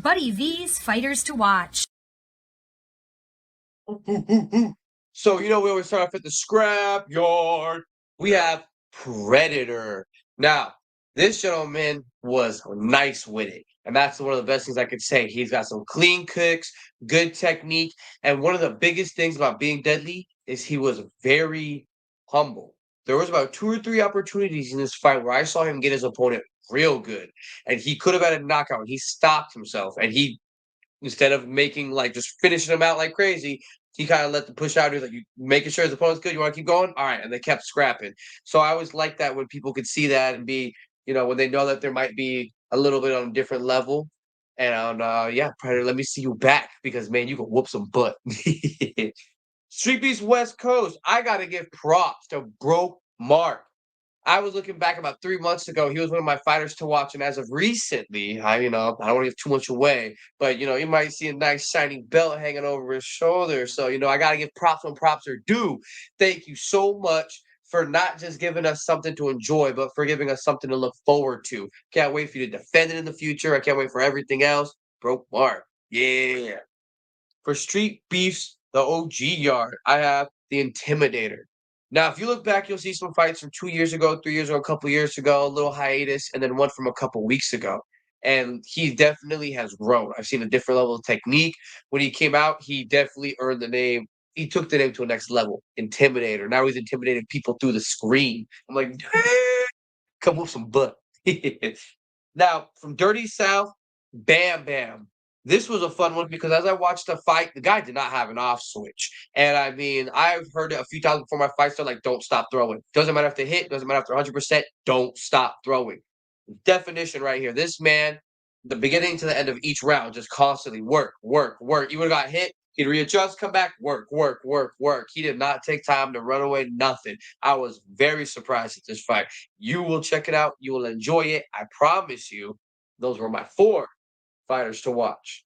Buddy V's Fighters to Watch. So, we always start off at the scrap yard. We have Predator. Now, this gentleman was nice with it. And that's one of the best things I could say. He's got some clean kicks, good technique. And one of the biggest things about being deadly is he was very humble. There was about 2 or 3 opportunities in this fight where I saw him get his opponent real good. And he could have had a knockout. And he stopped himself. And he instead of making just finishing him out like crazy, he kind of let the push out. He was like, "You making sure his opponent's good? You want to keep going? All right." And they kept scrapping. So I always like that when people could see that and be, when they know that there might be a little bit on a different level. And yeah, Predator, let me see you back because man, you can whoop some butt. Street Beast West Coast. I gotta give props to Broke Mark. I was looking back about 3 months ago. He was one of my fighters to watch, and as of recently, I don't want to give too much away, but you might see a nice shiny belt hanging over his shoulder. So I got to give props when props are due. Thank you so much for not just giving us something to enjoy, but for giving us something to look forward to. Can't wait for you to defend it in the future. I can't wait for everything else. Broke Mark, yeah. For Street Beefs, the OG yard, I have the Intimidator. Now, if you look back, you'll see some fights from 2 years ago, 3 years ago, a couple years ago, a little hiatus, and then one from a couple weeks ago. And he definitely has grown. I've seen a different level of technique. When he came out, he definitely earned the name. He took the name to a next level. Intimidator. Now he's intimidating people through the screen. I'm like, come with some butt. Now, from Dirty South, Bam Bam. This was a fun one because as I watched the fight, the guy did not have an off switch. And I mean, I've heard it a few times before my fights. They're like, don't stop throwing. Doesn't matter if they hit, doesn't matter if they're 100%, don't stop throwing. Definition right here. This man, the beginning to the end of each round, just constantly work, work, work. He would have got hit, he'd readjust, come back, work, work, work, work. He did not take time to run away, nothing. I was very surprised at this fight. You will check it out. You will enjoy it. I promise you. Those were my 4 fighters to watch.